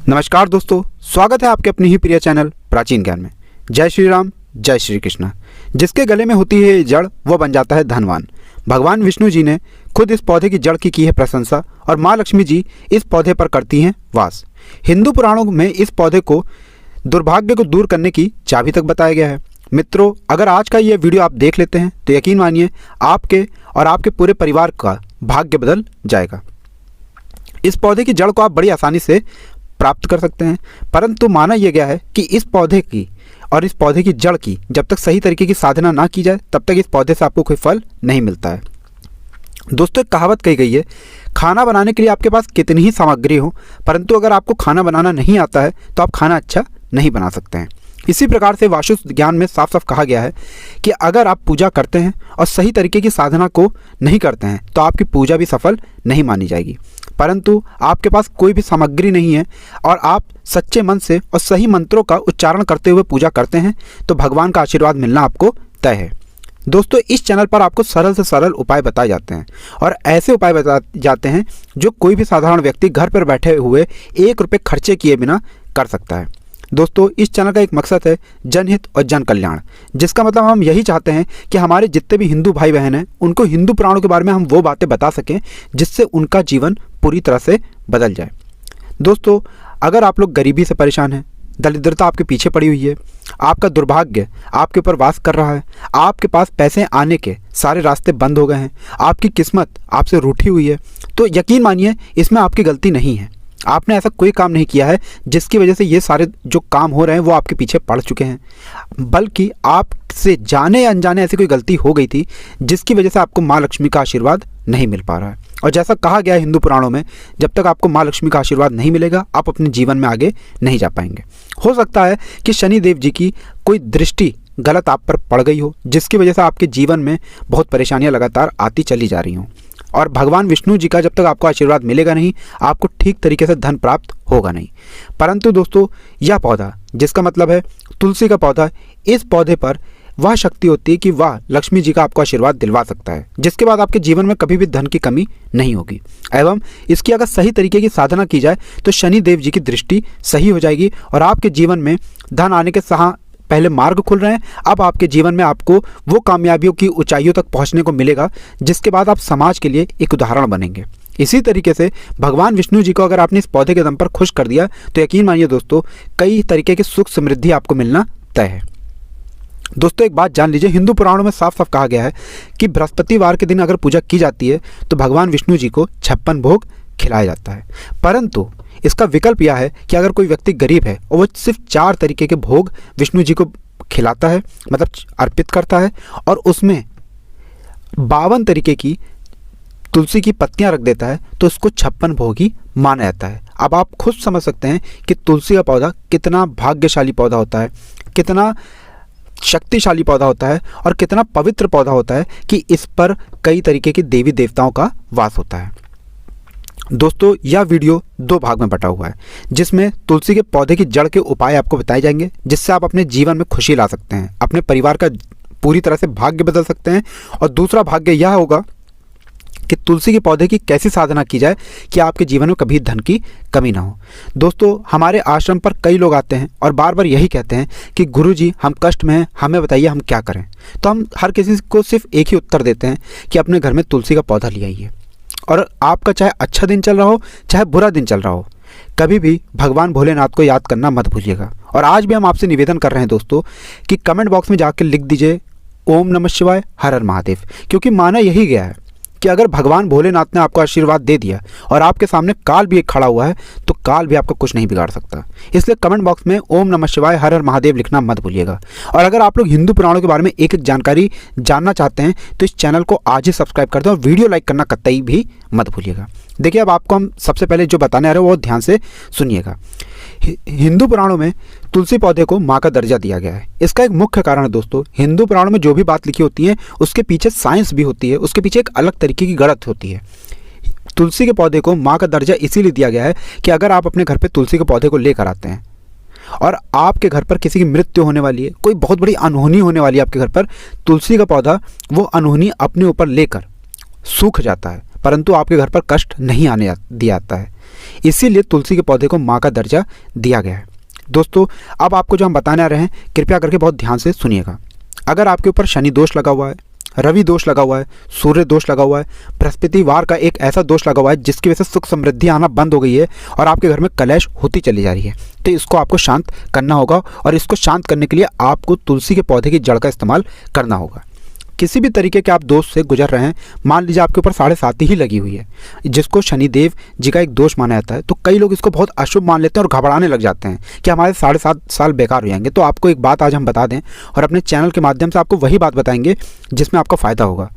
नमस्कार दोस्तों, स्वागत है आपके अपनी ही प्रिय चैनल प्राचीन ज्ञान में। जय श्री राम, जय श्री कृष्ण। जिसके गले में होती है जड़ वो बन जाता है धनवान। भगवान विष्णु जी ने खुद इस पौधे की जड़ की है प्रशंसा और माँ लक्ष्मी जी इस पौधे पर करती हैं वास। हिंदू पुराणों में इस पौधे को दुर्भाग्य को दूर करने की चाबी तक बताया गया है। मित्रों, अगर आज का ये वीडियो आप देख लेते हैं तो यकीन मानिए आपके और आपके पूरे परिवार का भाग्य बदल जाएगा। इस पौधे की जड़ को आप बड़ी आसानी से प्राप्त कर सकते हैं, परंतु माना यह गया है कि इस पौधे की और इस पौधे की जड़ की जब तक सही तरीके की साधना ना की जाए तब तक इस पौधे से आपको कोई फल नहीं मिलता है। दोस्तों, एक कहावत कही गई है, खाना बनाने के लिए आपके पास कितनी ही सामग्री हो, परंतु अगर आपको खाना बनाना नहीं आता है तो आप खाना अच्छा नहीं बना सकते हैं। इसी प्रकार से वास्तु ज्ञान में साफ साफ कहा गया है कि अगर आप पूजा करते हैं और सही तरीके की साधना को नहीं करते हैं तो आपकी पूजा भी सफल नहीं मानी जाएगी। परंतु आपके पास कोई भी सामग्री नहीं है और आप सच्चे मन से और सही मंत्रों का उच्चारण करते हुए पूजा करते हैं तो भगवान का आशीर्वाद मिलना आपको तय है। दोस्तों, इस चैनल पर आपको सरल से सरल उपाय बताए जाते हैं और ऐसे उपाय बताए जाते हैं जो कोई भी साधारण व्यक्ति घर पर बैठे हुए 1 रुपये खर्चे किए बिना कर सकता है। दोस्तों, इस चैनल का एक मकसद है जनहित और जन कल्याण, जिसका मतलब हम यही चाहते हैं कि हमारे जितने भी हिंदू भाई बहन हैं उनको हिंदू पुराणों के बारे में हम वो बातें बता सकें जिससे उनका जीवन पूरी तरह से बदल जाए। दोस्तों, अगर आप लोग गरीबी से परेशान हैं, दरिद्रता आपके पीछे पड़ी हुई है, आपका दुर्भाग्य आपके ऊपर वास कर रहा है, आपके पास पैसे आने के सारे रास्ते बंद हो गए हैं, आपकी किस्मत आपसे रूठी हुई है, तो यकीन मानिए इसमें आपकी गलती नहीं है। आपने ऐसा कोई काम नहीं किया है जिसकी वजह से ये सारे जो काम हो रहे हैं वो आपके पीछे पड़ चुके हैं, बल्कि आपसे जाने या अनजाने ऐसी कोई गलती हो गई थी जिसकी वजह से आपको माँ लक्ष्मी का आशीर्वाद नहीं मिल पा रहा है। और जैसा कहा गया है हिंदू पुराणों में, जब तक आपको माँ लक्ष्मी का आशीर्वाद नहीं मिलेगा आप अपने जीवन में आगे नहीं जा पाएंगे। हो सकता है कि शनि देव जी की कोई दृष्टि गलत आप पर पड़ गई हो जिसकी वजह से आपके जीवन में बहुत परेशानियाँ लगातार आती चली जा रही हों, और भगवान विष्णु जी का जब तक आपको आशीर्वाद मिलेगा नहीं आपको ठीक तरीके से धन प्राप्त होगा नहीं। परंतु दोस्तों, यह पौधा जिसका मतलब है तुलसी का पौधा, इस पौधे पर वह शक्ति होती है कि वह लक्ष्मी जी का आपको आशीर्वाद दिलवा सकता है, जिसके बाद आपके जीवन में कभी भी धन की कमी नहीं होगी। एवं इसकी अगर सही तरीके की साधना की जाए तो शनि देव जी की दृष्टि सही हो जाएगी और आपके जीवन में धन आने के पहले मार्ग खुल रहे हैं। अब आपके जीवन में आपको वो कामयाबियों की ऊंचाइयों तक पहुंचने को मिलेगा जिसके बाद आप समाज के लिए एक उदाहरण बनेंगे। इसी तरीके से भगवान विष्णु जी को अगर आपने इस पौधे के दम पर खुश कर दिया तो यकीन मानिए दोस्तों, कई तरीके की सुख समृद्धि आपको मिलना तय है। दोस्तों, एक बात जान लीजिए, हिंदू पुराणों में साफ साफ कहा गया है कि बृहस्पतिवार के दिन अगर पूजा की जाती है तो भगवान विष्णु जी को 56 भोग खिलाया जाता है। परंतु इसका विकल्प यह है कि अगर कोई व्यक्ति गरीब है और वो सिर्फ 4 तरीके के भोग विष्णु जी को खिलाता है, मतलब अर्पित करता है, और उसमें 52 तरीके की तुलसी की पत्तियां रख देता है तो उसको 56 भोगी माना जाता है। अब आप खुद समझ सकते हैं कि तुलसी का पौधा कितना भाग्यशाली पौधा होता है, कितना शक्तिशाली पौधा होता है और कितना पवित्र पौधा होता है कि इस पर कई तरीके के देवी देवताओं का वास होता है। दोस्तों, यह वीडियो 2 भाग में बटा हुआ है जिसमें तुलसी के पौधे की जड़ के उपाय आपको बताए जाएंगे जिससे आप अपने जीवन में खुशी ला सकते हैं, अपने परिवार का पूरी तरह से भाग्य बदल सकते हैं। और दूसरा भाग्य यह होगा कि तुलसी के पौधे की कैसी साधना की जाए कि आपके जीवन में कभी धन की कमी ना हो। दोस्तों, हमारे आश्रम पर कई लोग आते हैं और बार बार यही कहते हैं कि गुरुजी हम कष्ट में हैं, हमें बताइए हम क्या करें। तो हम हर किसी को सिर्फ एक ही उत्तर देते हैं कि अपने घर में तुलसी का पौधा ले आइए, और आपका चाहे अच्छा दिन चल रहा हो चाहे बुरा दिन चल रहा हो, कभी भी भगवान भोलेनाथ को याद करना मत भूलिएगा। और आज भी हम आपसे निवेदन कर रहे हैं दोस्तों कि कमेंट बॉक्स में जाकर लिख दीजिए ओम नमः शिवाय, हर हर महादेव, क्योंकि माना यही गया है कि अगर भगवान भोलेनाथ ने आपको आशीर्वाद दे दिया और आपके सामने काल भी एक खड़ा हुआ है तो काल भी आपका कुछ नहीं बिगाड़ सकता। इसलिए कमेंट बॉक्स में ओम नमः शिवाय, हर हर महादेव लिखना मत भूलिएगा। और अगर आप लोग हिंदू पुराणों के बारे में एक एक जानकारी जानना चाहते हैं तो इस चैनल को आज ही सब्सक्राइब कर दें और वीडियो लाइक करना कतई भी मत भूलिएगा। देखिए, अब आपको हम सबसे पहले जो बताने आ रहे हैं वो ध्यान से सुनिएगा। हिंदू पुराणों में तुलसी पौधे को माँ का दर्जा दिया गया है। इसका एक मुख्य कारण है दोस्तों, हिंदू पुराणों में जो भी बात लिखी होती है उसके पीछे साइंस भी होती है, उसके पीछे एक अलग तरीके की गणित होती है। तुलसी के पौधे को माँ का दर्जा इसीलिए दिया गया है कि अगर आप अपने घर पे तुलसी के पौधे को लेकर आते हैं और आपके घर पर किसी की मृत्यु होने वाली है, कोई बहुत बड़ी अनहोनी होने वाली है आपके घर पर, तुलसी का पौधा वो अनहोनी अपने ऊपर लेकर सूख जाता है, परंतु आपके घर पर कष्ट नहीं आने दिया जाता है। इसीलिए तुलसी के पौधे को माँ का दर्जा दिया गया है। दोस्तों, अब आपको जो हम बताने आ रहे हैं, कृपया करके बहुत ध्यान से सुनिएगा। अगर आपके ऊपर शनि दोष लगा हुआ है, रवि दोष लगा हुआ है, सूर्य दोष लगा हुआ है, बृहस्पतिवार का एक ऐसा दोष लगा हुआ है जिसकी वजह से सुख समृद्धि आना बंद हो गई है और आपके घर में कलेश होती चली जा रही है, तो इसको आपको शांत करना होगा। और इसको शांत करने के लिए आपको तुलसी के पौधे की जड़ का इस्तेमाल करना होगा। किसी भी तरीके के आप दोष से गुजर रहे हैं, मान लीजिए आपके ऊपर 7.5 ही लगी हुई है, जिसको शनिदेव जी का एक दोष माना जाता है, तो कई लोग इसको बहुत अशुभ मान लेते हैं और घबराने लग जाते हैं कि हमारे 7.5 साल बेकार हो जाएंगे। तो आपको एक बात आज हम बता दें और अपने चैनल के माध्यम से आपको वही बात बताएंगे जिसमें आपका फ़ायदा होगा।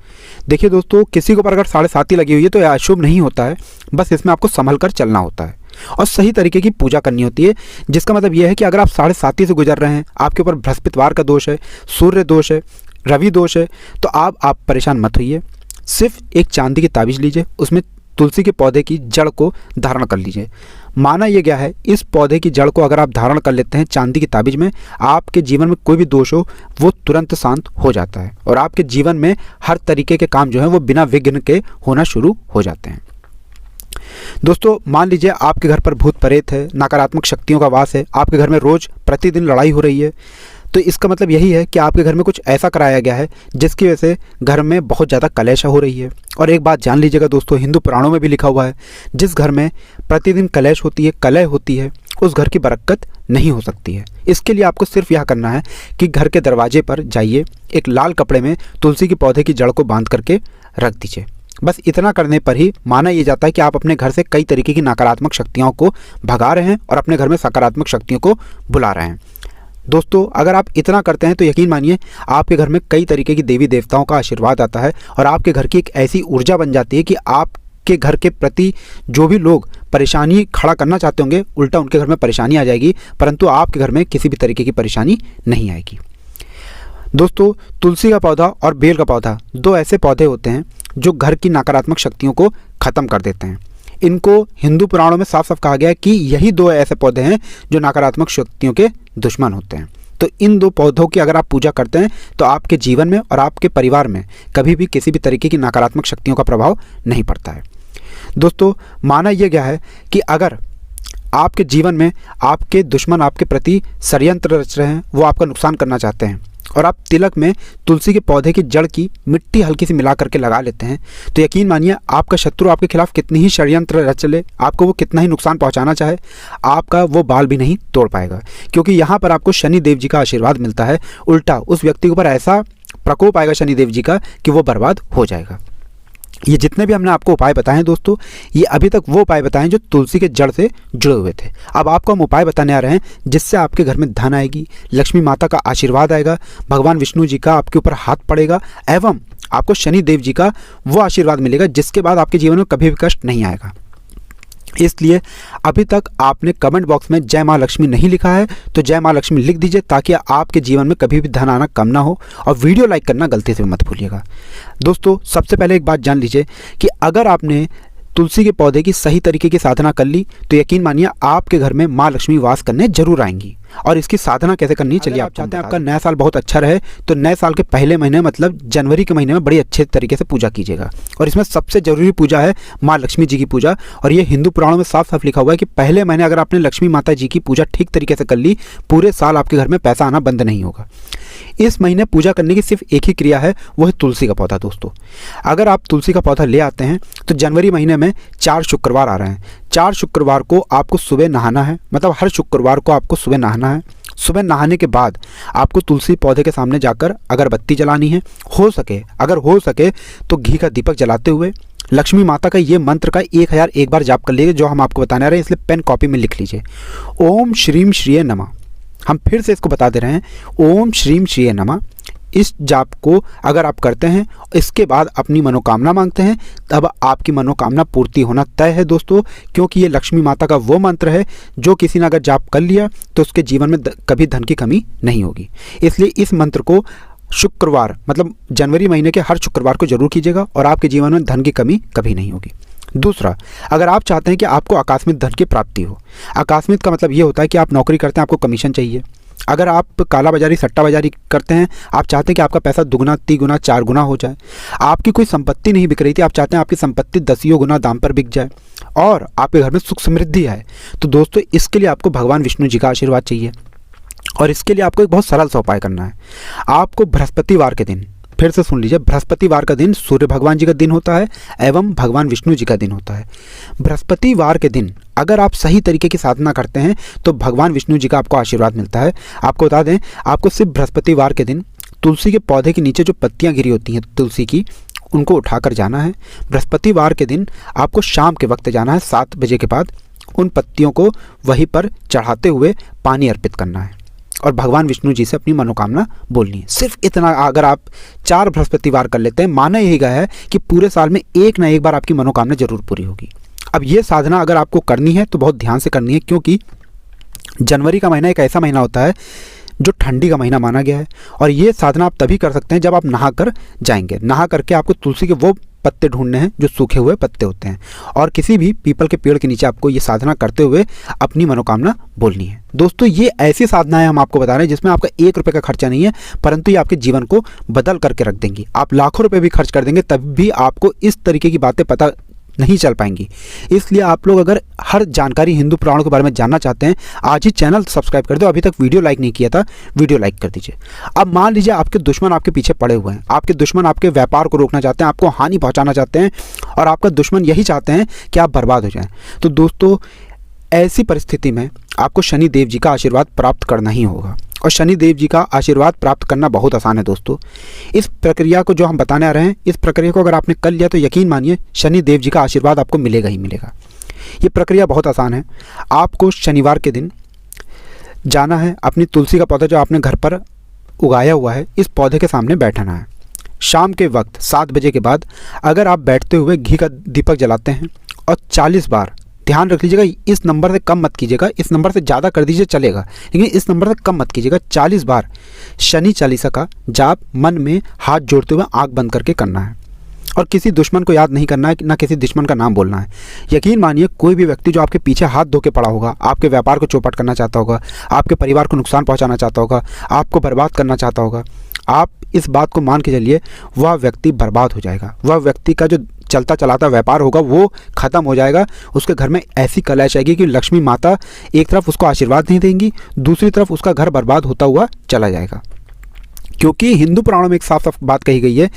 देखिए दोस्तों, किसी के ऊपर अगर 7.5 ही लगी हुई है तो यह अशुभ नहीं होता है, बस इसमें आपको संभल कर चलना होता है और सही तरीके की पूजा करनी होती है। जिसका मतलब यह है कि अगर आप 7.5 से गुजर रहे हैं, आपके ऊपर बृहस्पतिवार का दोष है, सूर्य दोष है, रवि दोष है, तो आप परेशान मत होइए। सिर्फ एक चांदी की ताबीज़ लीजिए, उसमें तुलसी के पौधे की जड़ को धारण कर लीजिए। माना यह गया है, इस पौधे की जड़ को अगर आप धारण कर लेते हैं चांदी की ताबीज़ में, आपके जीवन में कोई भी दोष हो वो तुरंत शांत हो जाता है और आपके जीवन में हर तरीके के काम जो है वो बिना विघ्न के होना शुरू हो जाते हैं। दोस्तों, मान लीजिए आपके घर पर भूत प्रेत है, नकारात्मक शक्तियों का वास है, आपके घर में रोज़ प्रतिदिन लड़ाई हो रही है, तो इसका मतलब यही है कि आपके घर में कुछ ऐसा कराया गया है जिसकी वजह से घर में बहुत ज़्यादा कलेश हो रही है। और एक बात जान लीजिएगा दोस्तों, हिंदू पुराणों में भी लिखा हुआ है, जिस घर में प्रतिदिन कलेश होती है, कलह होती है, उस घर की बरकत नहीं हो सकती है। इसके लिए आपको सिर्फ यह करना है कि घर के दरवाजे पर जाइए, एक लाल कपड़े में तुलसी के पौधे की जड़ को बांध करके रख दीजिए। बस इतना करने पर ही माना यह जाता है कि आप अपने घर से कई तरीके की नकारात्मक शक्तियों को भगा रहे हैं और अपने घर में सकारात्मक शक्तियों को बुला रहे हैं। दोस्तों, अगर आप इतना करते हैं तो यकीन मानिए आपके घर में कई तरीके की देवी देवताओं का आशीर्वाद आता है और आपके घर की एक ऐसी ऊर्जा बन जाती है कि आपके घर के प्रति जो भी लोग परेशानी खड़ा करना चाहते होंगे, उल्टा उनके घर में परेशानी आ जाएगी, परंतु आपके घर में किसी भी तरीके की परेशानी नहीं आएगी। दोस्तों, तुलसी का पौधा और बेल का पौधा 2 ऐसे पौधे होते हैं जो घर की नकारात्मक शक्तियों को ख़त्म कर देते हैं। इनको हिंदू पुराणों में साफ साफ कहा गया है कि यही 2 ऐसे पौधे हैं जो नकारात्मक शक्तियों के दुश्मन होते हैं। तो इन 2 पौधों की अगर आप पूजा करते हैं तो आपके जीवन में और आपके परिवार में कभी भी किसी भी तरीके की नकारात्मक शक्तियों का प्रभाव नहीं पड़ता है। दोस्तों, माना यह गया है कि अगर आपके जीवन में आपके दुश्मन आपके प्रति षड्यंत्र रच रहे हैं, वो आपका नुकसान करना चाहते हैं और आप तिलक में तुलसी के पौधे की जड़ की मिट्टी हल्की सी मिला करके लगा लेते हैं, तो यकीन मानिए आपका शत्रु आपके खिलाफ कितनी ही षड्यंत्र रच ले, आपको वो कितना ही नुकसान पहुंचाना चाहे, आपका वो बाल भी नहीं तोड़ पाएगा, क्योंकि यहाँ पर आपको शनि देव जी का आशीर्वाद मिलता है। उल्टा उस व्यक्ति के ऊपर ऐसा प्रकोप आएगा शनि देव जी का कि वो बर्बाद हो जाएगा। ये जितने भी हमने आपको उपाय बताए हैं दोस्तों, ये अभी तक वो उपाय बताएं जो तुलसी के जड़ से जुड़े हुए थे। अब आपको हम उपाय बताने आ रहे हैं जिससे आपके घर में धन आएगी, लक्ष्मी माता का आशीर्वाद आएगा, भगवान विष्णु जी का आपके ऊपर हाथ पड़ेगा एवं आपको शनि देव जी का वो आशीर्वाद मिलेगा जिसके बाद आपके जीवन में कभी भी कष्ट नहीं आएगा। इसलिए अभी तक आपने कमेंट बॉक्स में जय माँ लक्ष्मी नहीं लिखा है तो जय माँ लक्ष्मी लिख दीजिए, ताकि आपके जीवन में कभी भी धन आना कम ना हो। और वीडियो लाइक करना गलती से मत भूलिएगा। दोस्तों, सबसे पहले एक बात जान लीजिए कि अगर आपने तुलसी के पौधे की सही तरीके की साधना कर ली तो यकीन मानिए आपके घर में माँ लक्ष्मी वास करने जरूर आएंगी। और इसकी साधना कैसे करनी है, चलिए आप चाहते हैं आपका नया साल बहुत अच्छा रहे तो नए साल के पहले महीने मतलब जनवरी के महीने में बड़ी अच्छे तरीके से पूजा कीजिएगा। और इसमें सबसे जरूरी पूजा है माँ लक्ष्मी जी की पूजा। और ये हिंदू पुराणों में साफ साफ लिखा हुआ है कि पहले महीने अगर आपने लक्ष्मी माता जी की पूजा ठीक तरीके से कर ली, पूरे साल आपके घर में पैसा आना बंद नहीं होगा। इस महीने पूजा करने की सिर्फ एक ही क्रिया है, वो है तुलसी का पौधा। दोस्तों, अगर आप तुलसी का पौधा ले आते हैं तो जनवरी महीने में 4 शुक्रवार आ रहे हैं। 4 शुक्रवार को आपको सुबह नहाना है, मतलब हर शुक्रवार को आपको सुबह नहाना है। सुबह नहाने के बाद आपको तुलसी पौधे के सामने जाकर अगरबत्ती जलानी है। अगर हो सके तो घी का दीपक जलाते हुए लक्ष्मी माता का ये मंत्र का 1001 बार जाप कर लीजिए, जो हम आपको बताने आ रहे हैं, इसलिए पेन कॉपी में लिख लीजिए। ओम श्रीम श्रीये नमः। हम फिर से इसको बता दे रहे हैं, ओम श्रीम श्रीये नमः। इस जाप को अगर आप करते हैं, इसके बाद अपनी मनोकामना मांगते हैं, तब आपकी मनोकामना पूर्ति होना तय है दोस्तों, क्योंकि ये लक्ष्मी माता का वो मंत्र है जो किसी ने अगर जाप कर लिया तो उसके जीवन में कभी धन की कमी नहीं होगी। इसलिए इस मंत्र को शुक्रवार मतलब जनवरी महीने के हर शुक्रवार को जरूर कीजिएगा और आपके जीवन में धन की कमी कभी नहीं होगी। दूसरा, अगर आप चाहते हैं कि आपको आकस्मिक धन की प्राप्ति हो, आकस्मिक का मतलब ये होता है कि आप नौकरी करते हैं, आपको कमीशन चाहिए, अगर आप काला बाजारी सट्टा बाजारी करते हैं, आप चाहते हैं कि आपका पैसा दुगना, तिगुना, 4 गुना हो जाए। आपकी कोई संपत्ति नहीं बिक रही थी, आप चाहते हैं आपकी संपत्ति 10 गुना दाम पर बिक जाए और आपके घर में सुख समृद्धि आए। तो दोस्तों इसके लिए आपको भगवान विष्णु जी का आशीर्वाद चाहिए और इसके लिए आपको एक बहुत सरल सा उपाय करना है। आपको बृहस्पतिवार के दिन, फिर से सुन लीजिए, बृहस्पतिवार का दिन सूर्य भगवान जी का दिन होता है एवं भगवान विष्णु जी का दिन होता है। बृहस्पतिवार के दिन अगर आप सही तरीके की साधना करते हैं तो भगवान विष्णु जी का आपको आशीर्वाद मिलता है। आपको बता दें, आपको सिर्फ बृहस्पतिवार के दिन तुलसी के पौधे के नीचे जो पत्तियां गिरी होती हैं तुलसी की, उनको उठाकर जाना है। बृहस्पतिवार के दिन आपको शाम के वक्त जाना है, 7 बजे के बाद उन पत्तियों को वहीं पर चढ़ाते हुए पानी अर्पित करना है और भगवान विष्णु जी से अपनी मनोकामना बोलनी है। सिर्फ इतना अगर आप 4 बृहस्पतिवार कर लेते हैं, माना यही गया है कि पूरे साल में एक ना एक बार आपकी मनोकामना जरूर पूरी होगी। अब ये साधना अगर आपको करनी है तो बहुत ध्यान से करनी है, क्योंकि जनवरी का महीना एक ऐसा महीना होता है जो ठंडी का महीना माना गया है और ये साधना आप तभी कर सकते हैं जब आप नहा कर जाएंगे। नहा करके आपको तुलसी के वो पत्ते ढूंढने हैं जो सूखे हुए पत्ते होते हैं और किसी भी पीपल के पेड़ के नीचे आपको ये साधना करते हुए अपनी मनोकामना बोलनी है। दोस्तों ये ऐसी साधनाएं हम आपको बता रहे हैं जिसमें आपका 1 रुपये का खर्चा नहीं है, परंतु ये आपके जीवन को बदल करके रख देंगी। आप लाखों रुपए भी खर्च कर देंगे तब भी आपको इस तरीके की बातें पता नहीं चल पाएंगी। इसलिए आप लोग अगर हर जानकारी हिंदू पुराणों के बारे में जानना चाहते हैं, आज ही चैनल सब्सक्राइब कर दो। अभी तक वीडियो लाइक नहीं किया था, वीडियो लाइक कर दीजिए। अब मान लीजिए आपके दुश्मन आपके पीछे पड़े हुए हैं, आपके दुश्मन आपके व्यापार को रोकना चाहते हैं, आपको हानि पहुंचाना चाहते हैं और आपका दुश्मन यही चाहते हैं कि आप बर्बाद हो जाएं। तो दोस्तों ऐसी परिस्थिति में आपको शनि देव जी का आशीर्वाद प्राप्त करना ही होगा और शनि देव जी का आशीर्वाद प्राप्त करना बहुत आसान है। दोस्तों इस प्रक्रिया को जो हम बताने आ रहे हैं, इस प्रक्रिया को अगर आपने कर लिया तो यकीन मानिए शनि देव जी का आशीर्वाद आपको मिलेगा ही मिलेगा। ये प्रक्रिया बहुत आसान है। आपको शनिवार के दिन जाना है, अपनी तुलसी का पौधा जो आपने घर पर उगाया हुआ है इस पौधे के सामने बैठना है। शाम के वक्त 7 बजे के बाद अगर आप बैठते हुए घी का दीपक जलाते हैं और 40 बार, ध्यान रख लीजिएगा इस नंबर से कम मत कीजिएगा, इस नंबर से ज़्यादा कर दीजिए चलेगा, लेकिन इस नंबर से कम मत कीजिएगा, 40 बार शनि चालीसा का जाप मन में हाथ जोड़ते हुए आंख बंद करके करना है और किसी दुश्मन को याद नहीं करना है, ना किसी दुश्मन का नाम बोलना है। यकीन मानिए कोई भी व्यक्ति जो आपके पीछे हाथ धो के पड़ा होगा, आपके व्यापार को चौपट करना चाहता होगा, आपके परिवार को नुकसान पहुँचाना चाहता होगा, आपको बर्बाद करना चाहता होगा, आप इस बात को मान के चलिए वह व्यक्ति बर्बाद हो जाएगा। वह व्यक्ति का जो चलता चलाता व्यापार होगा वो खत्म हो जाएगा। उसके घर में ऐसी कलश आएगी कि लक्ष्मी माता एक तरफ उसको आशीर्वाद नहीं देंगी, दूसरी तरफ उसका घर बर्बाद होता हुआ चला जाएगा। क्योंकि हिंदू पुराणों में एक साफ साफ बात कही गई है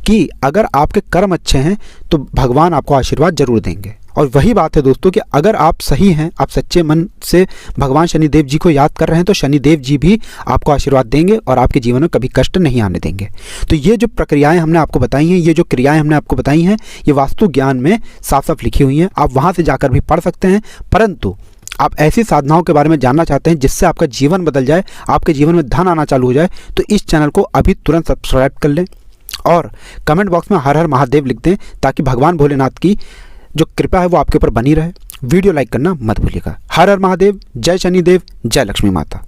कि अगर आपके कर्म अच्छे हैं तो भगवान आपको आशीर्वाद जरूर देंगे। और वही बात है दोस्तों कि अगर आप सही हैं, आप सच्चे मन से भगवान शनिदेव जी को याद कर रहे हैं तो शनिदेव जी भी आपको आशीर्वाद देंगे और आपके जीवन में कभी कष्ट नहीं आने देंगे। तो ये जो प्रक्रियाएं हमने आपको बताई हैं, ये जो क्रियाएं हमने आपको बताई हैं, ये वास्तु ज्ञान में साफ साफ लिखी हुई हैं। आप वहाँ से जाकर भी पढ़ सकते हैं। परंतु आप ऐसी साधनाओं के बारे में जानना चाहते हैं जिससे आपका जीवन बदल जाए, आपके जीवन में धन आना चालू हो जाए, तो इस चैनल को अभी तुरंत सब्सक्राइब कर लें और कमेंट बॉक्स में हर हर महादेव लिख दें ताकि भगवान भोलेनाथ की जो कृपा है वो आपके ऊपर बनी रहे। वीडियो लाइक करना मत भूलिएगा। हर हर महादेव, जय शनिदेव, जय लक्ष्मी माता।